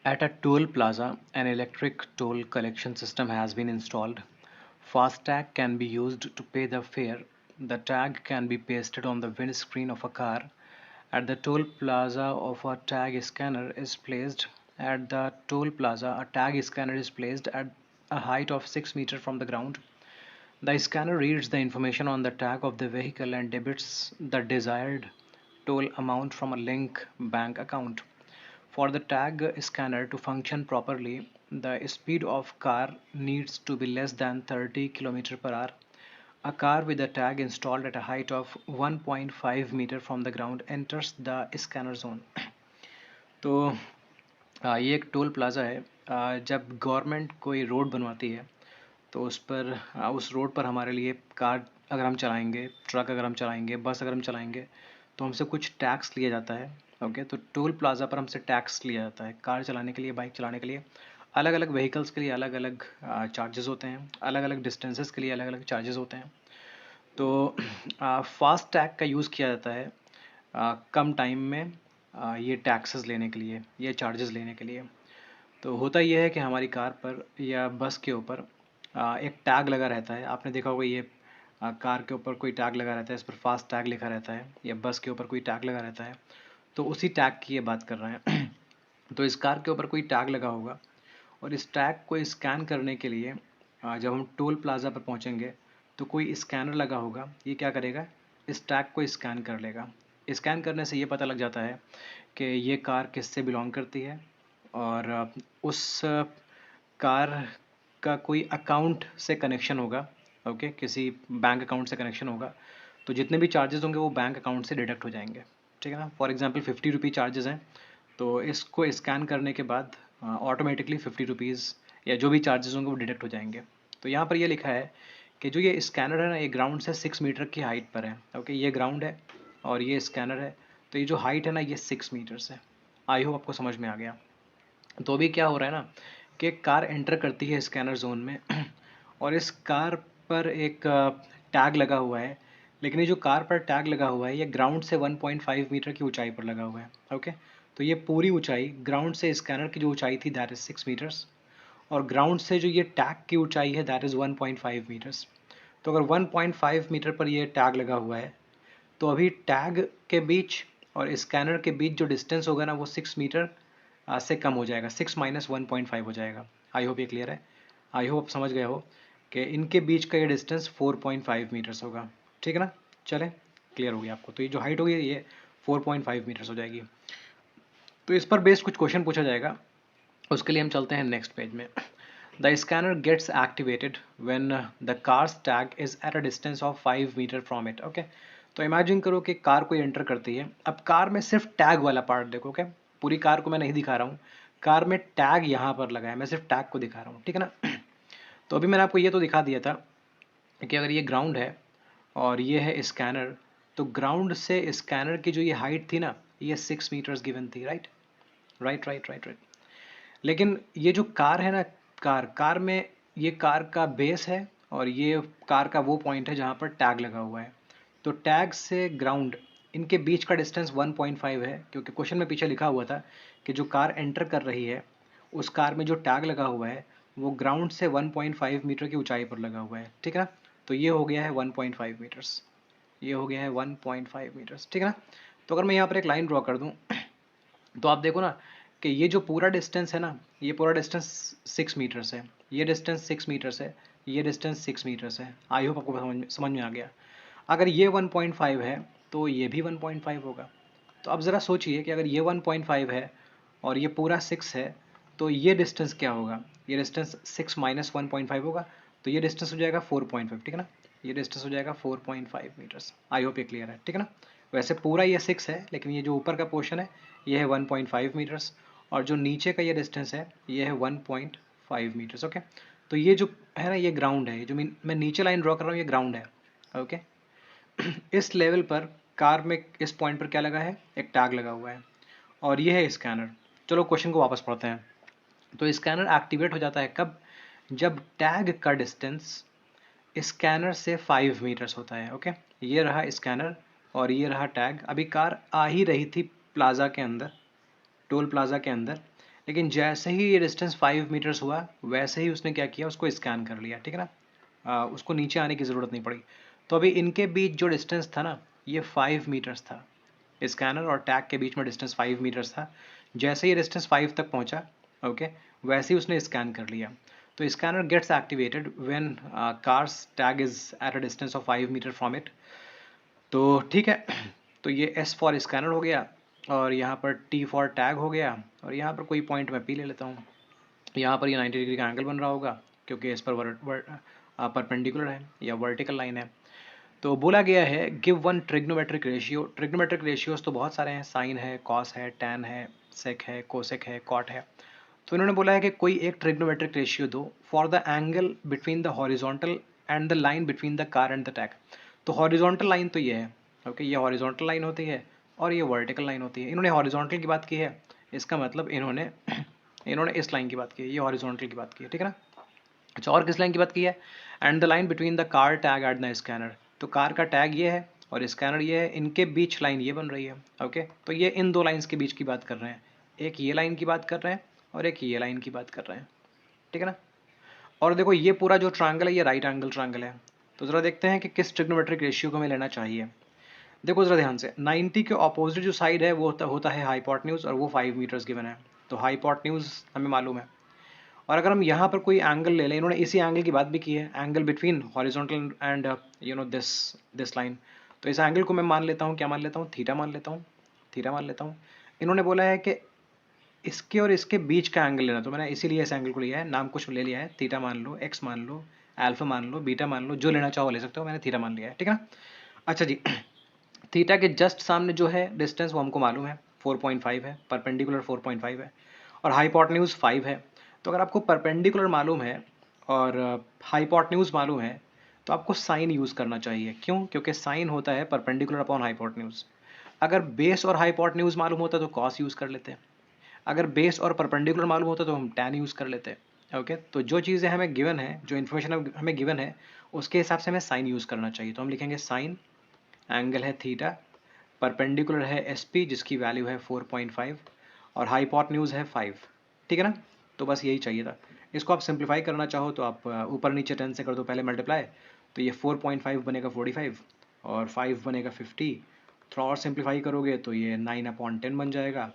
At a toll plaza, an electric toll collection system has been installed. FASTag can be used to pay the fare. The tag can be pasted on the windscreen of a car. At the toll plaza, of a tag scanner is placed. At the toll plaza, a tag scanner is placed at a height of 6 meters from the ground. The scanner reads the information on the tag of the vehicle and debits the desired toll amount from a link bank account. For the tag scanner to function properly, the speed of car needs to be less than 30 km per hour. A car with a tag installed at a height of 1.5 meter from the ground enters the scanner zone. तो ये एक toll plaza है। जब government कोई road बनवाती है तो उस road पर हमारे लिए कार अगर हम चलाएंगे, ट्रक अगर हम चलाएंगे, बस अगर हम चलाएंगे तो हमसे कुछ टैक्स लिया जाता है। ओके, तो टोल प्लाज़ा पर हमसे टैक्स लिया जाता है कार चलाने के लिए, बाइक चलाने के लिए। अलग अलग व्हीकल्स के लिए अलग अलग चार्जेस होते हैं, अलग अलग डिस्टेंसेस के लिए अलग अलग चार्जेस होते हैं। तो फास्ट टैग का यूज़ किया जाता है कम टाइम में ये टैक्सेस लेने के लिए, ये चार्जेस लेने के लिए। तो होता ये है कि हमारी कार पर या बस के ऊपर एक टैग लगा रहता है। आपने देखा होगा ये कार के ऊपर कोई टैग लगा रहता है, इस पर फास्ट टैग लिखा रहता है, या बस के ऊपर कोई टैग लगा रहता है। तो उसी टैग की ये बात कर रहे हैं। तो इस कार के ऊपर कोई टैग लगा होगा और इस टैग को स्कैन करने के लिए जब हम टोल प्लाज़ा पर पहुंचेंगे तो कोई स्कैनर लगा होगा। ये क्या करेगा, इस टैग को स्कैन कर लेगा। स्कैन करने से ये पता लग जाता है कि ये कार किससे बिलोंग करती है और उस कार का कोई अकाउंट से कनेक्शन होगा। ओके, किसी बैंक अकाउंट से कनेक्शन होगा। तो जितने भी चार्जेस होंगे वो बैंक अकाउंट से डिडक्ट हो जाएंगे। ठीक है ना। फॉर एग्जांपल 50 रुपी चार्जेस हैं, तो इसको स्कैन करने के बाद ऑटोमेटिकली 50 रुपीज़ या जो भी चार्जेस होंगे वो डिडक्ट हो जाएंगे। तो यहाँ पर ये लिखा है कि जो ये स्कैनर है ना, ये ग्राउंड से 6 मीटर की हाइट पर है। ओके, ये ग्राउंड है और ये स्कैनर है। तो ये जो हाइट है ना, ये 6 मीटर्स है। आई होप आपको समझ में आ गया। तो अभी क्या हो रहा है ना कि कार एंटर करती है स्कैनर जोन में और इस कार पर एक टैग लगा हुआ है। लेकिन ये जो कार पर टैग लगा हुआ है ये ग्राउंड से 1.5 मीटर की ऊंचाई पर लगा हुआ है। ओके, तो ये पूरी ऊंचाई ग्राउंड से स्कैनर की जो ऊंचाई थी दैट इज़ 6 मीटर्स, और ग्राउंड से जो ये टैग की ऊंचाई है दैट इज़ 1.5 मीटर्स। तो अगर 1.5 मीटर पर ये टैग लगा हुआ है तो अभी टैग के बीच और स्कैनर के बीच जो डिस्टेंस होगा ना वो 6 मीटर से कम हो जाएगा, 6 - 1.5 हो जाएगा। आई होप ये क्लियर है। आई होप आप समझ गए हो कि इनके बीच का ये डिस्टेंस 4.5 मीटर्स होगा। ठीक है ना। चलें, क्लियर हो गया आपको। तो ये जो हाइट होगी ये 4.5 मीटर्स हो जाएगी। तो इस पर बेस्ड कुछ क्वेश्चन पूछा जाएगा, उसके लिए हम चलते हैं नेक्स्ट पेज में। The scanner gets activated when the cars tag is at a distance of 5 metre from it. Okay, तो इमेजिन करो कि कार कोई एंटर करती है। अब कार में सिर्फ टैग वाला पार्ट देखो। ओके, पूरी कार को मैं नहीं दिखा रहा हूँ, कार में टैग यहाँ पर लगा है, मैं सिर्फ टैग को दिखा रहा हूँ। ठीक है ना। तो अभी मैंने आपको ये तो दिखा दिया था कि अगर ये ग्राउंड है और ये है स्कैनर, तो ग्राउंड से स्कैनर की जो ये हाइट थी ना, ये 6 मीटर्स गिवन थी। Right right right right right. लेकिन ये जो कार है ना, कार में ये कार का बेस है और ये कार का वो पॉइंट है जहाँ पर टैग लगा हुआ है। तो टैग से ग्राउंड, इनके बीच का डिस्टेंस 1.5 है, क्योंकि क्वेश्चन में पीछे लिखा हुआ था कि जो कार एंटर कर रही है उस कार में जो टैग लगा हुआ है वो ग्राउंड से 1.5 मीटर की ऊंचाई पर लगा हुआ है। ठीक है ना। तो ये हो गया है 1.5 मीटर्स, ये हो गया है 1.5 मीटर्स। ठीक है ना। तो अगर मैं यहाँ पर एक लाइन ड्रॉ कर दूँ तो आप देखो ना कि ये जो पूरा डिस्टेंस है ना, ये पूरा डिस्टेंस 6 मीटर्स है, ये डिस्टेंस 6 मीटर्स है, ये डिस्टेंस 6 मीटर्स है। आई होप आपको समझ में आ गया। अगर ये 1.5 है तो ये भी 1.5 होगा। तो अब ज़रा सोचिए कि अगर ये 1.5 है और ये पूरा 6 है तो ये डिस्टेंस क्या होगा। ये डिस्टेंस 6 - 1.5 होगा, तो ये डिस्टेंस हो जाएगा 4.5। ठीक है ना। ये डिस्टेंस हो जाएगा 4.5 मीटर्स। आई होप ये क्लियर है। ठीक है ना। वैसे पूरा ये 6 है, लेकिन ये जो ऊपर का पोर्शन है ये है 1.5 मीटर्स, और जो नीचे का ये डिस्टेंस है ये है 1.5 मीटर्स। ओके, तो ये जो है ना ये ग्राउंड है, ये जो मैं नीचे लाइन ड्रॉ कर रहा हूँ ये ग्राउंड है। ओके, इस लेवल पर कार में इस पॉइंट पर क्या लगा है, एक टैग लगा हुआ है और ये है स्कैनर। चलो क्वेश्चन को वापस पढ़ते हैं। तो स्कैनर एक्टिवेट हो जाता है कब, जब टैग का डिस्टेंस स्कैनर से 5 मीटर्स होता है। ओके, ये रहा स्कैनर और ये रहा टैग। अभी कार आ ही रही थी प्लाज़ा के अंदर, टोल प्लाज़ा के अंदर, लेकिन जैसे ही ये डिस्टेंस 5 मीटर्स हुआ वैसे ही उसने क्या किया, उसको स्कैन कर लिया, ठीक है ना। उसको नीचे आने की ज़रूरत नहीं पड़ी। तो अभी इनके बीच जो डिस्टेंस था ना, ये 5 मीटर्स था। स्कैनर और टैग के बीच में डिस्टेंस 5 मीटर्स था। जैसे ही डिस्टेंस 5 तक पहुंचा, ओके, वैसे ही उसने स्कैन कर लिया। तो scanner gets activated when cars tag is at a distance of 5 metre from it. तो ठीक है, तो ये S फॉर स्कैनर हो गया, और यहाँ पर T फॉर टैग हो गया, और यहाँ पर कोई पॉइंट मैं P ले लेता हूँ। यहाँ पर ये 90 डिग्री का एंगल बन रहा होगा, क्योंकि इस पर परपेंडिकुलर है या वर्टिकल लाइन है। तो बोला गया है give one trigonometric ratio. Trigonometric ratios तो बहुत सारे हैं, साइन है, कॉस है, टैन है, सेक है, कोसेक है, कॉट है। तो इन्होंने बोला है कि कोई एक ट्रिग्नोमेट्रिक रेशियो दो for the angle between the horizontal and the line between the car and the tag. तो हॉरिजॉन्टल लाइन तो ये है, ओके, ये हॉरिजॉन्टल लाइन होती है और ये वर्टिकल लाइन होती है। इन्होंने हॉरिजॉन्टल की बात की है, इसका मतलब इन्होंने इन्होंने इस लाइन की बात की है, ये हॉरिजॉन्टल की बात की है, ठीक है ना। अच्छा, और किस लाइन की बात की है? And the line between the car tag and the scanner. तो कार का टैग ये है और स्कैनर ये है, इनके बीच लाइन ये बन रही है, ओके। तो ये इन दो लाइंस के बीच की बात कर रहे हैं, एक ये लाइन की बात कर रहे हैं और एक ये लाइन की बात कर रहे हैं, ठीक है ना। और देखो ये पूरा जो ट्रायंगल है ये राइट एंगल ट्रायंगल है। तो ज़रा देखते हैं कि किस ट्रिग्नोमेट्रिक रेशियो को हमें लेना चाहिए। देखो ज़रा ध्यान से, 90 के ऑपोजिट जो साइड है वो होता है हाइपोटेन्यूज, और वो 5 मीटर्स गिवन है। तो हाइपोटेन्यूज हमें मालूम है। और अगर हम यहाँ पर कोई एंगल ले लें, इन्होंने इसी एंगल की बात भी की है, angle between horizontal and this line. तो इस एंगल को मैं मान लेता हूँ, क्या मान लेता हूँ, थीटा मान लेता हूँ, थीटा मान लेता हूँ। इन्होंने बोला है कि इसके और इसके बीच का एंगल लेना, तो मैंने इसीलिए इस एंगल को लिया है, नाम कुछ ले लिया है, थीटा मान लो, एक्स मान लो, अल्फा मान लो, बीटा मान लो, जो लेना चाहो ले सकते हो, मैंने थीटा मान लिया है, ठीक है ना। अच्छा जी, थीटा के जस्ट सामने जो है डिस्टेंस वो हमको मालूम है, 4.5 है, परपेंडिकुलर 4.5 है, और हाइपोटेन्यूज 5 है। तो अगर आपको परपेंडिकुलर मालूम है और हाइपोटेन्यूज मालूम है, तो आपको साइन यूज़ करना चाहिए। क्यों? क्योंकि साइन होता है परपेंडिकुलर अपॉन हाइपोटेन्यूज। अगर बेस और हाइपोटेन्यूज मालूम होता तो कॉस यूज़ कर लेते हैं, अगर बेस और परपेंडिकुलर मालूम होता तो हम टैन यूज़ कर लेते हैं, ओके। तो जो चीज़ें हमें गिवन है, जो इन्फॉर्मेशन हमें गिवन है, उसके हिसाब से हमें साइन यूज़ करना चाहिए। तो हम लिखेंगे साइन, एंगल है थीटा, परपेंडिकुलर है एस पी जिसकी वैल्यू है 4.5, और हाइपोटेन्यूज है 5, ठीक है ना। तो बस यही चाहिए था। इसको आप सिंप्लीफाई करना चाहो तो आप ऊपर नीचे 10 से कर दो पहले मल्टीप्लाई, तो ये 4.5 बनेगा 45 और 5 बनेगा 50। थोड़ा और सिंप्लीफाई करोगे तो ये 9/10 बन जाएगा,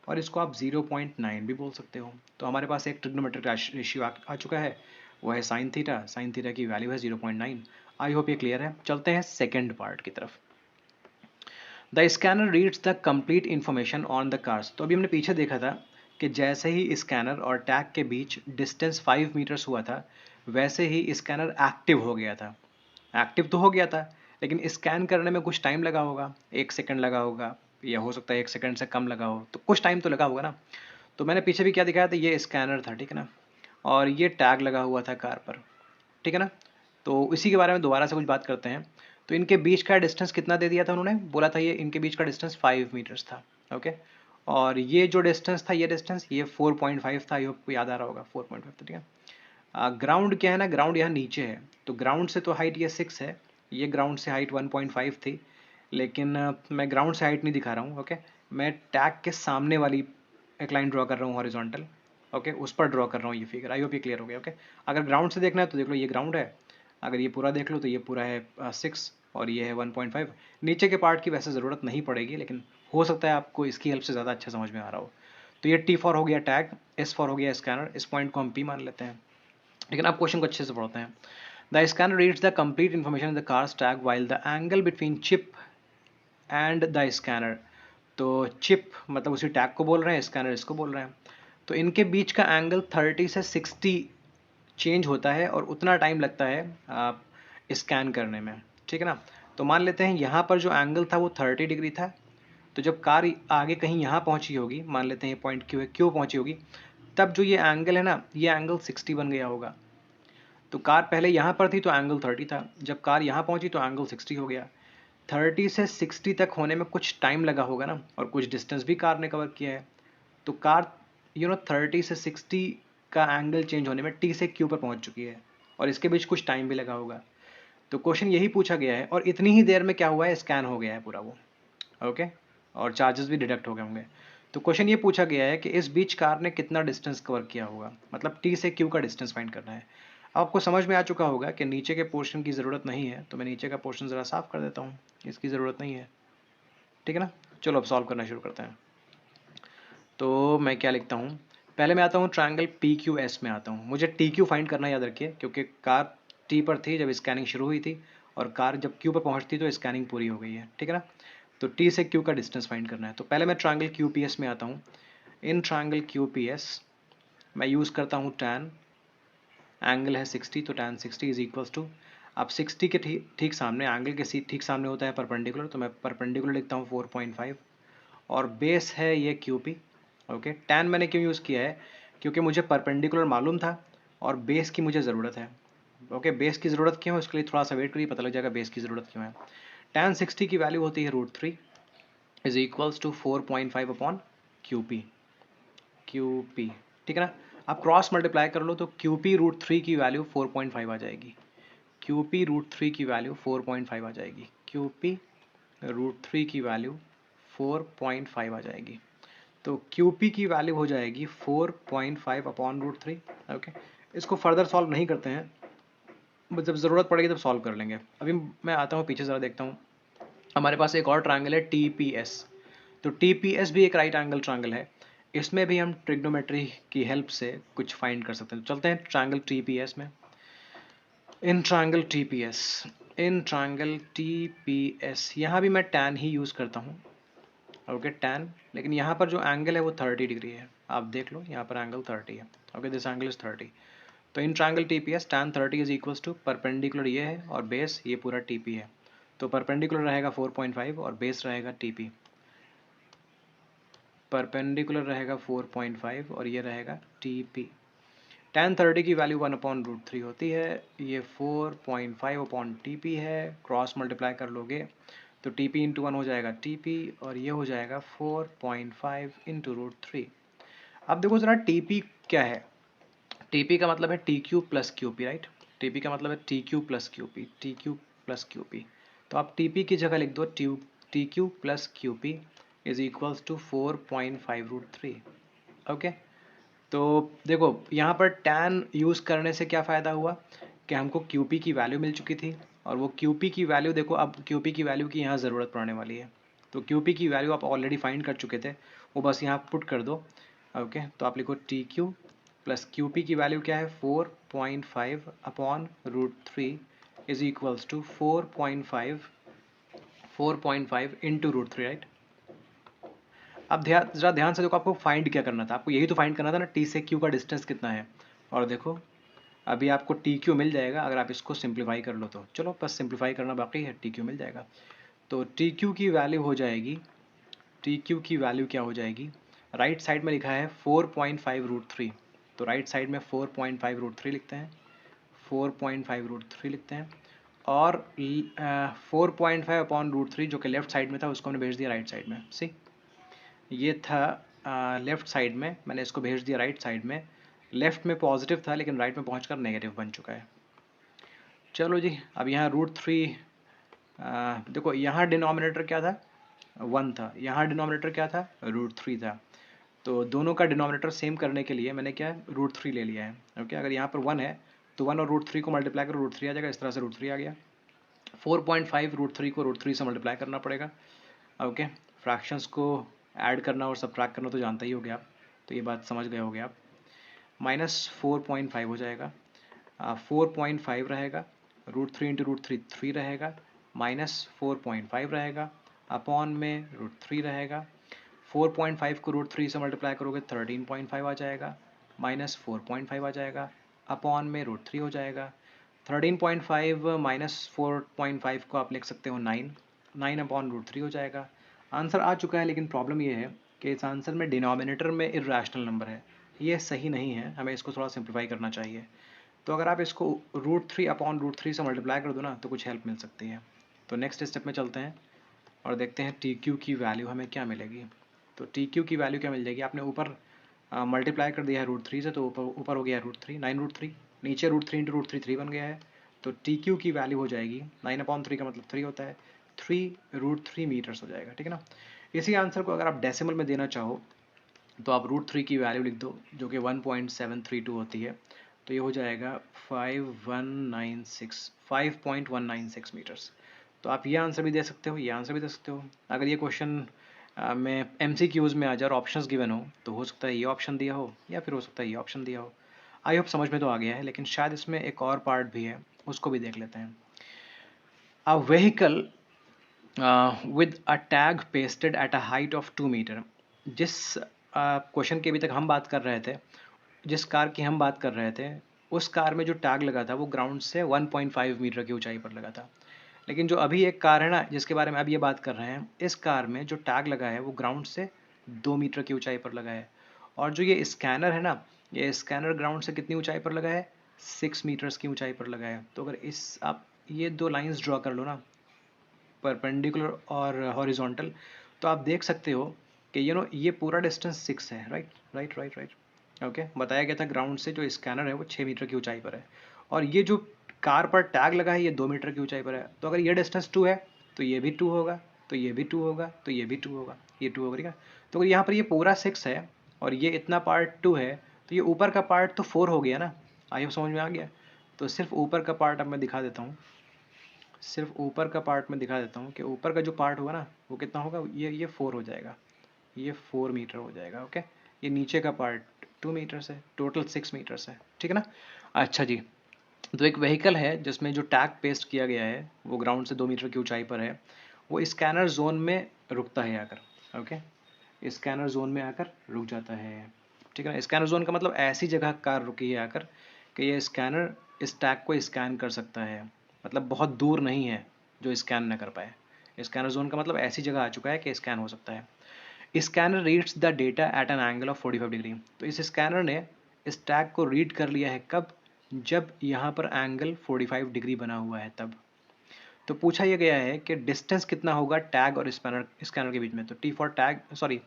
और इसको आप 0.9 भी बोल सकते हो। तो हमारे पास एक ट्रिग्नोमेट्रिक रेशियो आ चुका है, वो है साइन थीटा। साइन थीटा की वैल्यू है 0.9। आई होप ये क्लियर है। चलते हैं सेकेंड पार्ट की तरफ। The scanner reads the complete information on the cars. तो अभी हमने पीछे देखा था कि जैसे ही स्कैनर और टैग के बीच डिस्टेंस 5 मीटर्स हुआ था, वैसे ही स्कैनर एक्टिव हो गया था। एक्टिव तो हो गया था, लेकिन स्कैन करने में कुछ टाइम लगा होगा, 1 सेकंड लगा होगा, या हो सकता है 1 सेकंड से कम लगा हो, तो कुछ टाइम तो लगा होगा ना। तो मैंने पीछे भी क्या दिखाया था, ये स्कैनर था, ठीक है ना, और ये टैग लगा हुआ था कार पर, ठीक है ना। तो इसी के बारे में दोबारा से कुछ बात करते हैं। तो इनके बीच का डिस्टेंस कितना दे दिया था उन्होंने, बोला था ये इनके बीच का डिस्टेंस 5 मीटर्स था, ओके। और ये जो डिस्टेंस था, ये डिस्टेंस ये 4.5 था, ये आपको याद आ रहा होगा, 4.5 था, ठीक है। ग्राउंड क्या है ना, ग्राउंड यहाँ नीचे है, तो ग्राउंड से तो हाइट ये 6 है, ये ग्राउंड से हाइट 1.5 थी, लेकिन मैं ग्राउंड से हाइट नहीं दिखा रहा हूँ, ओके। मैं टैग के सामने वाली एक लाइन ड्रॉ कर रहा हूँ हॉरिजॉन्टल, ओके, उस पर ड्रॉ कर रहा हूँ ये फिगर। आई होप ये क्लियर हो गया, ओके। अगर ग्राउंड से देखना है तो देख लो, ये ग्राउंड है, अगर ये पूरा देख लो तो ये पूरा है 6 और ये है 1.5। नीचे के पार्ट की वैसे ज़रूरत नहीं पड़ेगी, लेकिन हो सकता है आपको इसकी हेल्प से ज़्यादा अच्छा समझ में आ रहा हो। तो ये T फॉर हो गया टैग, S फॉर हो गया स्कैनर, इस पॉइंट को हम P मान लेते हैं। लेकिन आप क्वेश्चन को अच्छे से पढ़ते हैं। The scanner reads the complete information in the cars tag while the angle between chip and the scanner. तो चिप मतलब उसी टैग को बोल रहे हैं, स्कैनर इसको बोल रहे हैं। तो इनके बीच का एंगल 30 से 60 चेंज होता है, और उतना टाइम लगता है स्कैन करने में, ठीक है ना। तो मान लेते हैं यहाँ पर जो एंगल था वो 30 डिग्री था, तो जब कार आगे कहीं यहाँ पहुँची होगी, मान लेते हैं ये पॉइंट क्यू है, क्यू पहुँची होगी, तब जो ये एंगल है ना, ये एंगल 60 बन गया होगा। तो कार पहले यहाँ पर थी तो एंगल 30 था, जब कार यहाँ पहुँची तो एंगल 60 हो गया। 30 से 60 तक होने में कुछ टाइम लगा होगा ना, और कुछ डिस्टेंस भी कार ने कवर किया है। तो कार 30 से 60 का एंगल चेंज होने में टी से क्यू पर पहुंच चुकी है, और इसके बीच कुछ टाइम भी लगा होगा। तो क्वेश्चन यही पूछा गया है, और इतनी ही देर में क्या हुआ है, स्कैन हो गया है पूरा वो, ओके, और चार्जेस भी डिडक्ट हो गए होंगे। तो क्वेश्चन ये पूछा गया है कि इस बीच कार ने कितना डिस्टेंस कवर किया होगा, मतलब टी से क्यू का डिस्टेंस फाइंड करना है। आपको समझ में आ चुका होगा कि नीचे के पोर्शन की ज़रूरत नहीं है, तो मैं नीचे का पोर्शन ज़रा साफ कर देता हूँ, इसकी ज़रूरत नहीं है, ठीक है ना। चलो अब सॉल्व करना शुरू करते हैं। तो मैं क्या लिखता हूँ, पहले मैं आता हूँ ट्रायंगल पी क्यू एस में आता हूँ। मुझे टी क्यू फाइंड करना याद रखिए, क्योंकि कार टी पर थी जब स्कैनिंग शुरू हुई थी, और कार जब क्यू पर पहुँचती तो स्कैनिंग पूरी हो गई है, ठीक है ना। तो टी से क्यू का डिस्टेंस फाइंड करना है। तो पहले मैं ट्रायंगल क्यू पी एस में आता हूँ। In triangle Q P S मैं यूज़ करता हूँ टैन, एंगल है 60, तो टैन 60 इज इक्वल्स टू, अब 60 के ठीक सामने, एंगल के ठीक सामने होता है परपेंडिकुलर, तो मैं परपेंडिकुलर लिखता हूँ 4.5, और बेस है ये क्यू पी। ओके, टैन मैंने क्यों यूज़ किया है, क्योंकि मुझे परपेंडिकुलर मालूम था और बेस की मुझे ज़रूरत है। ओके, बेस की ज़रूरत क्यों है उसके लिए थोड़ा सा वेट करिए, पता लग जाएगा बेस की ज़रूरत क्यों है। टैन 60 की वैल्यू होती है √3 is equals to 4.5 upon Q P, ठीक है ना। आप क्रॉस मल्टीप्लाई कर लो तो क्यू पी √3 की वैल्यू 4.5 आ जाएगी, क्यू पी √3 की वैल्यू 4.5 आ जाएगी, क्यू पी √3 की वैल्यू 4.5 आ जाएगी। तो क्यू पी की वैल्यू हो जाएगी 4.5 अपॉन √3। ओके, इसको फर्दर सॉल्व नहीं करते हैं, जब ज़रूरत पड़ेगी तब सॉल्व कर लेंगे। अभी मैं आता हूँ पीछे ज़रा देखता हूँ, हमारे पास एक और ट्रायंगल है टी पी एस। तो टी पी एस भी एक राइट एंगल ट्रायंगल है, इसमें भी हम ट्रिग्नोमेट्री की हेल्प से कुछ फाइंड कर सकते हैं। तो चलते हैं ट्रायंगल टी पी एस में। इन ट्रायंगल टी पी एस, इन ट्रायंगल टी पी एस यहाँ भी मैं टैन ही यूज़ करता हूँ। ओके, टैन, लेकिन यहाँ पर जो एंगल है वो 30 डिग्री है, आप देख लो यहाँ पर एंगल 30 है। Okay, this angle is 30। तो in triangle T P S tan 30 is equals to, perpendicular ये है और बेस ये पूरा टी पी है, तो परपेंडिकुलर रहेगा 4.5 और बेस रहेगा टी पी। परपेंडिकुलर रहेगा 4.5 और ये रहेगा टी पी। टैन 30 की वैल्यू 1/√3 होती है, ये 4.5 अपॉन टी पी है, क्रॉस मल्टीप्लाई कर लोगे तो टी पी इंटू 1 हो जाएगा टी पी, और ये हो जाएगा 4.5 इंटू √3। अब देखो ज़रा टी पी क्या है, टी पी का मतलब है T Q plus Q P, right. T P का मतलब है T Q plus Q P, T Q plus Q P. तो आप टी पी की जगह लिख दो T Q plus Q P is equals to 4.5 √3। Okay, तो देखो यहाँ पर टैन यूज़ करने से क्या फ़ायदा हुआ कि हमको क्यू पी की वैल्यू मिल चुकी थी, और वो क्यू पी की वैल्यू देखो, अब क्यू पी की वैल्यू की यहाँ ज़रूरत पड़ने वाली है। तो क्यू पी की वैल्यू आप ऑलरेडी फाइंड कर चुके थे, वो बस यहाँ पुट कर दो। ओके, तो आप लिखो T Q plus Q P की वैल्यू क्या है 4.5 upon √3 is equals to 4.5 into √3, right. अब ज़रा ध्यान से देखो, आपको फाइंड क्या करना था, आपको यही तो फाइंड करना था ना, टी से क्यू का डिस्टेंस कितना है। और देखो अभी आपको टी क्यू मिल जाएगा अगर आप इसको सिंप्लीफाई कर लो तो, चलो बस सिंप्लीफाई करना बाकी है, टी क्यू मिल जाएगा। तो टी क्यू की वैल्यू हो जाएगी, टी क्यू की वैल्यू क्या हो जाएगी, राइट साइड में लिखा है 4.5 √3, तो राइट साइड में 4.5 √3 लिखते हैं, 4.5 √3 लिखते हैं, और 4.5 अपॉन √3 जो कि लेफ्ट साइड में था उसको हमने भेज दिया राइट साइड में। सी, ये था लेफ्ट साइड में, मैंने इसको भेज दिया राइट साइड में। लेफ्ट में पॉजिटिव था लेकिन राइट में पहुंचकर नेगेटिव बन चुका है। चलो जी, अब यहाँ √3, देखो यहाँ डिनोमिनेटर क्या था, 1 था, यहाँ डिनोमिनेटर क्या था, √3 था। तो दोनों का डिनोमिनेटर सेम करने के लिए मैंने क्या √3 ले लिया है। ओके, अगर यहाँ पर 1 है तो 1 और √3 को मल्टीप्लाई करो, √3 आ जाएगा, इस तरह से √3 आ गया। 4.5 √3 को √3 से मल्टीप्लाई करना पड़ेगा। ओके, फ्रैक्शंस को ऐड करना और सब्ट्रैक्ट करना तो जानते ही हो गया आप, तो ये बात समझ गए होगे आप। -4.5 हो जाएगा, 4.5 रहेगा, √3 इंटू √3 3 रहेगा, -4.5 रहेगा, अपॉन में √3 रहेगा। 4.5 को √3 से मल्टीप्लाई करोगे 13.5 आ जाएगा, -4.5 आ जाएगा, अपॉन में √3 हो जाएगा। 13.5 -4.5 को आप लिख सकते हो 9 अपॉन √3 हो जाएगा। आंसर आ चुका है, लेकिन प्रॉब्लम ये है कि इस आंसर में डिनोमिनेटर में इर्रेशनल नंबर है, ये सही नहीं है, हमें इसको थोड़ा सिंप्लीफाई करना चाहिए। तो अगर आप इसको √3 अपॉन √3 से मल्टीप्लाई कर दो ना तो कुछ हेल्प मिल सकती है। तो नेक्स्ट स्टेप में चलते हैं और देखते हैं टी क्यू की वैल्यू हमें क्या मिलेगी। तो टी क्यू की वैल्यू क्या मिल जाएगी, आपने ऊपर मल्टीप्लाई कर दिया है √3 से, तो ऊपर हो गया है √3, 9 √3, नीचे √3 इंटू √3 3 बन गया है। तो टी क्यू की वैल्यू हो जाएगी 9/3 का मतलब 3 होता है, 3 √3 मीटर्स हो जाएगा, ठीक है ना। इसी आंसर को अगर आप डेसिमल में देना चाहो तो आप √3 की वैल्यू लिख दो जो कि 1.732 होती है, तो ये हो जाएगा 5.196 मीटर्स। तो आप ये आंसर भी दे सकते हो, ये आंसर भी दे सकते हो। अगर ये क्वेश्चन में MCQs में आ जाए और ऑप्शंस गिवन हो तो हो सकता है ये ऑप्शन दिया हो या फिर हो सकता है ये ऑप्शन दिया हो। आई होप समझ में तो आ गया है, लेकिन शायद इसमें एक और पार्ट भी है, उसको भी देख लेते हैं। A vehicle with a tag pasted at a height of 2 metre. जिस क्वेश्चन की अभी तक हम बात कर रहे थे, जिस कार की हम बात कर रहे थे, उस कार में जो टैग लगा था वो ग्राउंड से 1.5 मीटर की ऊंचाई पर लगा था। लेकिन जो अभी एक कार है ना जिसके बारे में अब ये बात कर रहे हैं, इस कार में जो टैग लगा है वो ग्राउंड से 2 मीटर की ऊंचाई पर लगा है। और जो ये स्कैनर है ना, ये स्कैनर ग्राउंड से कितनी ऊंचाई पर लगा है? 6 मीटर्स की ऊंचाई पर लगा है। तो अगर इस आप ये दो लाइंस ड्रॉ कर लो ना, परपेंडिकुलर और हॉरिजॉन्टल, तो आप देख सकते हो कि ये पूरा डिस्टेंस 6 है। Right right right right. Okay, बताया गया था ग्राउंड से जो स्कैनर है वो 6 मीटर की ऊंचाई पर है, और ये जो कार पर टैग लगा है ये 2 मीटर की ऊंचाई पर है। तो अगर ये डिस्टेंस 2 है तो ये भी 2 होगा, तो ये भी 2 होगा, तो ये भी 2 होगा, ये 2 होगा, ठीक है। तो अगर यहाँ पर ये पूरा 6 है और ये इतना पार्ट 2 है, तो ये ऊपर का पार्ट तो 4 हो गया ना। आई समझ में आ गया। तो सिर्फ ऊपर का पार्ट अब मैं दिखा देता हूँ, सिर्फ ऊपर का पार्ट में दिखा देता हूँ कि ऊपर का जो पार्ट होगा ना वो कितना होगा, ये 4 हो जाएगा, ये 4 मीटर हो जाएगा। ओके, ये नीचे का पार्ट 2 मीटर है, टोटल 6 मीटर है, ठीक है ना। अच्छा जी, तो एक व्हीकल है जिसमें जो टैग पेस्ट किया गया है वो ग्राउंड से 2 मीटर की ऊंचाई पर है, वो स्कैनर जोन में रुकता है आकर। ओके, स्कैनर जोन में आकर रुक जाता है, ठीक है ना। स्कैनर जोन का मतलब ऐसी जगह कार रुकी है आकर कि ये स्कैनर इस टैग को स्कैन कर सकता है, मतलब बहुत दूर नहीं है जो स्कैन न कर पाए। स्कैनर जोन का मतलब ऐसी जगह आ चुका है कि स्कैन हो सकता है। Scanner reads the data eight an angle of 45 degree. तो इस स्कैनर ने इस टैग को रीड कर लिया है कब? जब यहाँ पर एंगल 45 डिग्री बना हुआ है तब। तो पूछा यह गया है कि डिस्टेंस कितना होगा टैग और स्कैनर स्कैनर के बीच में। तो T for tag, sorry,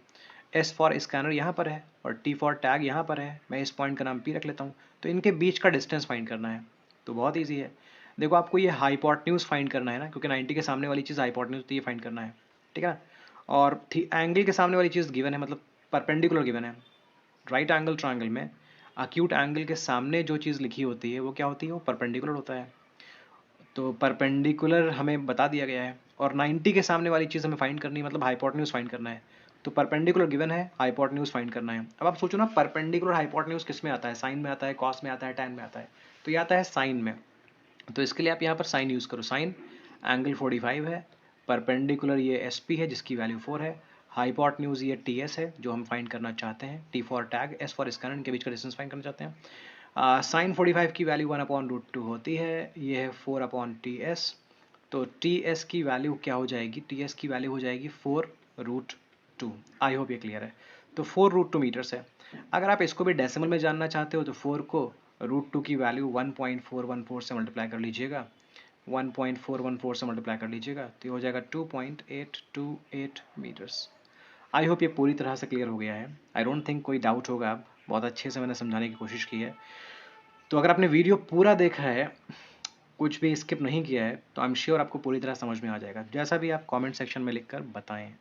S for scanner यहाँ पर है और टी फॉर टैग यहाँ पर है। मैं इस पॉइंट का नाम पी रख लेता हूँ। तो इनके बीच का डिस्टेंस फाइंड करना है, तो बहुत ईजी है। देखो, आपको ये हाइपोटेन्यूज फाइंड करना है ना, क्योंकि 90 के सामने वाली चीज़ हाइपोटेन्यूज, तो ये फाइंड करना है, ठीक है ना। और एंगल के सामने वाली चीज़ गिवन है, मतलब परपेंडिकुलर गिवन है। राइट एंगल ट्रायंगल में अक्यूट एंगल के सामने जो चीज़ लिखी होती है वो क्या होती है? वो परपेंडिकुलर होता है। तो परपेंडिकुलर हमें बता दिया गया है, और 90 के सामने वाली चीज़ हमें फाइंड करनी है, मतलब हाइपोटेन्यूज फाइंड करना है। तो परपेंडिकुलर गिवन है, हाइपोटेन्यूज फाइंड करना है। अब आप सोचो ना, परपेंडिकुलर हाइपोटेन्यूज किस में आता है? साइन में आता है, कॉस में आता है, टैन में आता है। तो ये आता है साइन में। तो इसके लिए आप यहाँ पर साइन यूज़ करो। साइन एंगल 45 है, परपेंडिकुलर ये एस पी है जिसकी वैल्यू 4 है, हाइपोटेन्यूज ये टी एस है जो हम फाइंड करना चाहते हैं, T for tag, S for scanner, इनके बीच का डिस्टेंस फाइंड करना चाहते हैं। साइन 45 की वैल्यू 1/√2 होती है, ये है 4/TS। तो टी एस की वैल्यू क्या हो जाएगी? टी एस की वैल्यू हो जाएगी 4√2। आई होप ये क्लियर है। तो 4√2 मीटर्स है। अगर आप इसको भी डेसिमल में जानना चाहते हो तो 4 को √2 की वैल्यू 1.414 से मल्टीप्लाई कर लीजिएगा, 1.414 से मल्टीप्लाई कर लीजिएगा, तो ये हो जाएगा 2.828 मीटर्स। आई होप ये पूरी तरह से क्लियर हो गया है। आई डोंट थिंक कोई डाउट होगा। अब बहुत अच्छे से मैंने समझाने की कोशिश की है। तो अगर आपने वीडियो पूरा देखा है, कुछ भी स्किप नहीं किया है, तो आई एम श्योर आपको पूरी तरह समझ में आ जाएगा। जैसा भी आप कमेंट सेक्शन में लिखकर बताएं।